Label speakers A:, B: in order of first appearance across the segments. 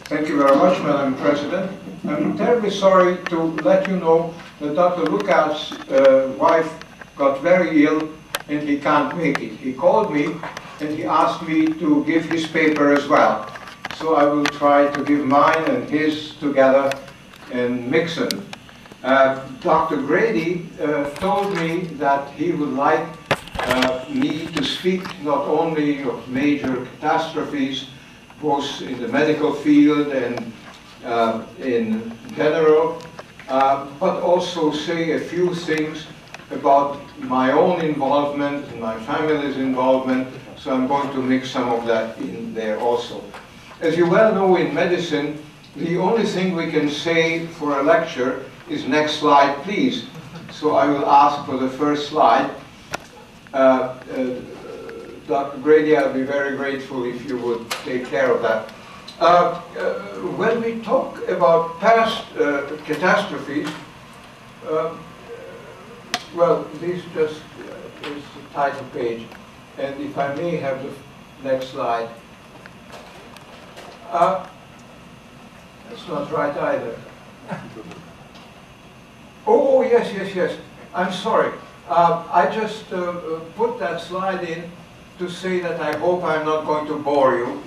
A: Thank you very much, Madam President. I'm terribly sorry to let you know that Dr. Lookout's wife got very ill and he can't make it. He called me and he asked me to give his paper as well. So I will try to give mine and his together and mix them. Dr. Grady told me that he would like me to speak not only of major catastrophes, both in the medical field and in general, but also say a few things about my own involvement and my family's involvement, so I'm going to mix some of that in there also. As you well know, in medicine, the only thing we can say for a lecture is next slide, please. So I will ask for the first slide. Dr. Grady, I'll be very grateful if you would take care of that. When we talk about past catastrophes, well, this just is the title page. And if I may have the next slide. That's not right either. Oh, yes, yes, yes. I'm sorry. I just put that slide in to say that I hope I'm not going to bore you.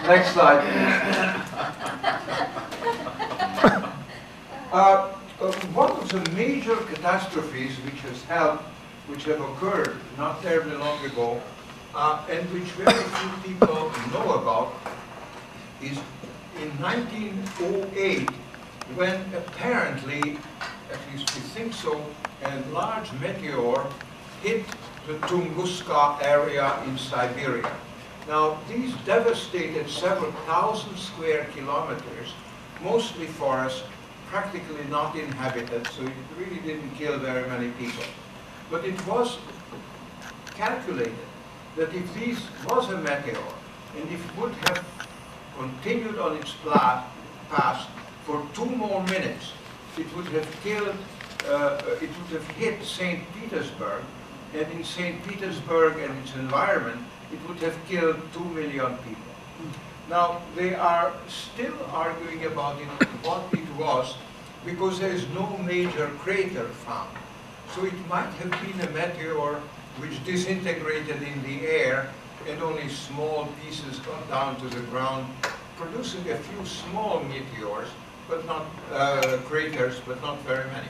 A: Next slide, please. One of the major catastrophes which have occurred not terribly long ago, and which very few people know about, is in 1908, when apparently, at least we think so, a large meteor hit the Tunguska area in Siberia. Now, these devastated several thousand square kilometers, mostly forests, practically not inhabited, so it really didn't kill very many people. But it was calculated that if this was a meteor, and if it would have continued on its path for 2 more minutes, it would have killed, it would have hit St. Petersburg, and in St. Petersburg and its environment, it would have killed 2 million people. Now, they are still arguing about what it was, because there is no major crater found. So it might have been a meteor which disintegrated in the air, and only small pieces got down to the ground, producing a few small meteors, but not craters, but not very many.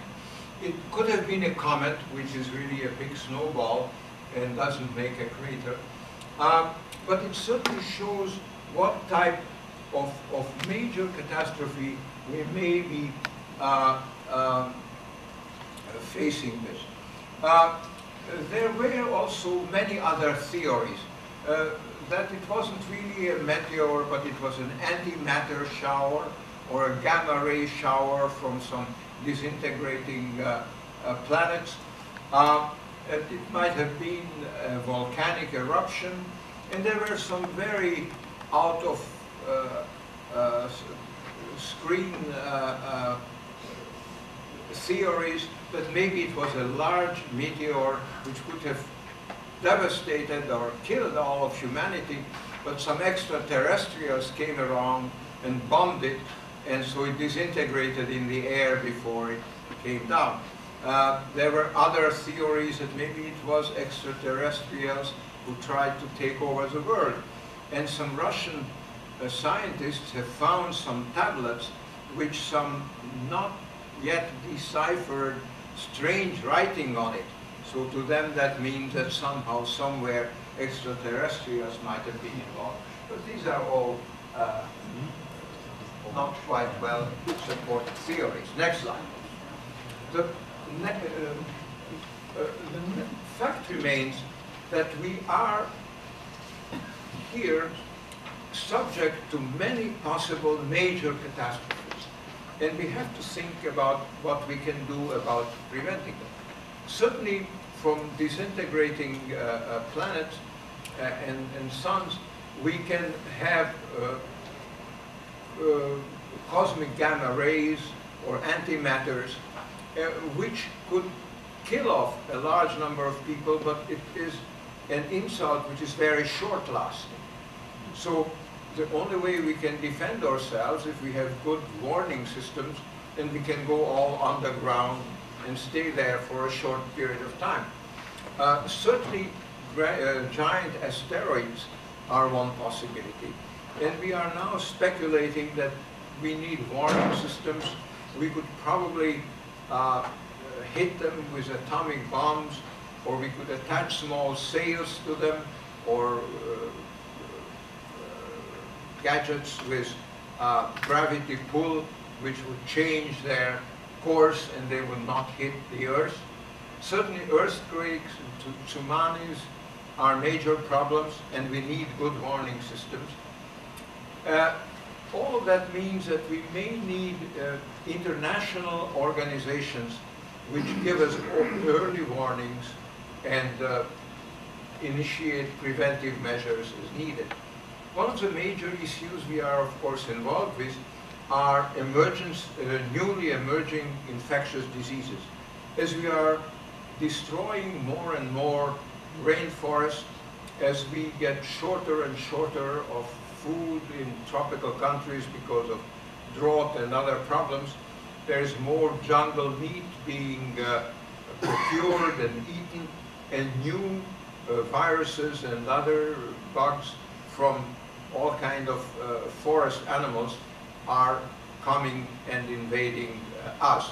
A: It could have been a comet, which is really a big snowball and doesn't make a crater. But it certainly shows what type of major catastrophe we may be facing this. There were also many other theories that it wasn't really a meteor, but it was an antimatter shower or a gamma ray shower from some disintegrating planets. It might have been a volcanic eruption, and there were some very out of screen theories that maybe it was a large meteor which could have devastated or killed all of humanity, but some extraterrestrials came around and bombed it, and so it disintegrated in the air before it came down. There were other theories that maybe it was extraterrestrials who tried to take over the world. And some Russian scientists have found some tablets which some not yet deciphered strange writing on it. So to them that means that somehow, somewhere, extraterrestrials might have been involved. But these are all not quite well supported theories. Next slide. The fact remains that we are here subject to many possible major catastrophes, and we have to think about what we can do about preventing them. Certainly from disintegrating planets and suns, we can have cosmic gamma rays or antimatters which could kill off a large number of people, but it is an insult which is very short-lasting. So the only way we can defend ourselves if we have good warning systems, and we can go all underground and stay there for a short period of time. Certainly, giant asteroids are one possibility. And we are now speculating that we need warning systems. We could probably hit them with atomic bombs, or we could attach small sails to them, or gadgets with gravity pull, which would change their course and they would not hit the Earth. Certainly earthquakes and tsunamis are major problems, and we need good warning systems. All of that means that we may need international organizations which give us early warnings and initiate preventive measures as needed. One of the major issues we are, of course, involved with are newly emerging infectious diseases. As we are destroying more and more rainforests, as we get shorter and shorter of food in tropical countries because of drought and other problems, there's more jungle meat being procured and eaten, and new viruses and other bugs from all kinds of forest animals are coming and invading us.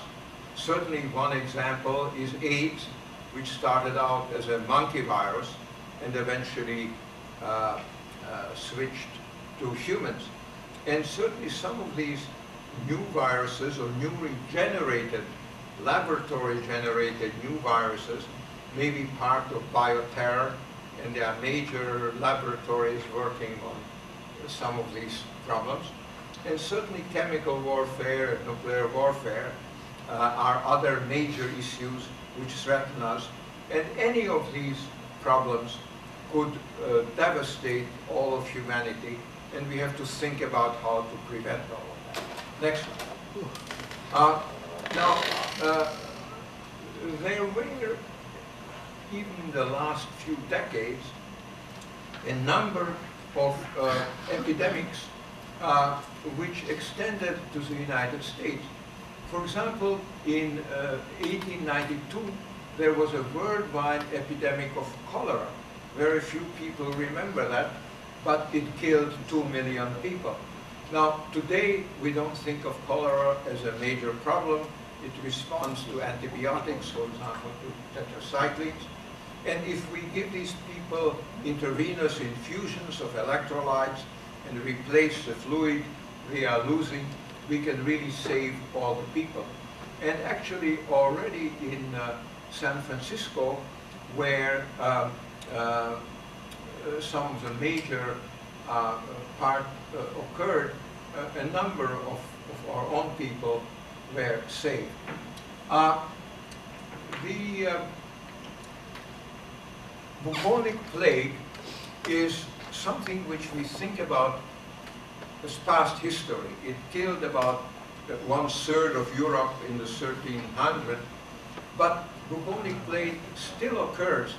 A: Certainly one example is AIDS, which started out as a monkey virus and eventually switched to humans. And certainly some of these new viruses or newly generated, laboratory-generated new viruses may be part of bioterror, and there are major laboratories working on some of these problems. And certainly chemical warfare and nuclear warfare are other major issues which threaten us. And any of these problems could devastate all of humanity, and we have to think about how to prevent all of that. Next one. There were, even in the last few decades, a number of epidemics which extended to the United States. For example, in 1892, there was a worldwide epidemic of cholera. Very few people remember that, but it killed 2 million people. Now, today, we don't think of cholera as a major problem. It responds to antibiotics, for example, to tetracyclines. And if we give these people intravenous infusions of electrolytes and replace the fluid they are losing, we can really save all the people. And actually, already in San Francisco, where some of the major part occurred, a number of our own people were saved. The bubonic plague is something which we think about as past history. It killed about 1/3 of Europe in the 1300s, but bubonic plague still occurs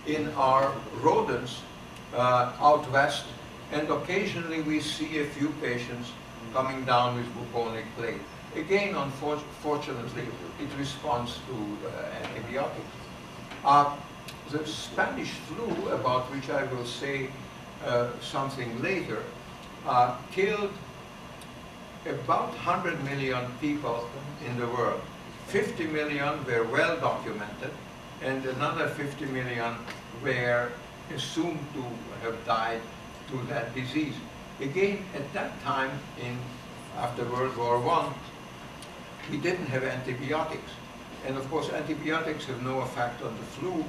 A: in our rodents out west, and occasionally we see a few patients coming down with bubonic plague. Again, unfortunately, it responds to antibiotics. The Spanish flu, about which I will say something later, killed about 100 million people in the world. 50 million were well documented, and another 50 million were assumed to have died to that disease. Again, at that time, after World War I, we didn't have antibiotics. And of course, antibiotics have no effect on the flu,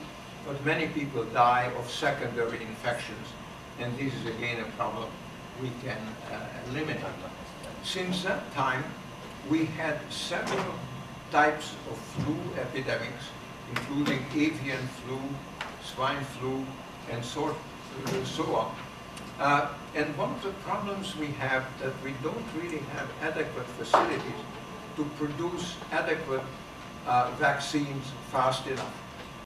A: but many people die of secondary infections. And this is again a problem we can eliminate. Since that time, we had several types of flu epidemics, including avian flu, swine flu, and so on. And one of the problems we have that we don't really have adequate facilities to produce adequate vaccines fast enough.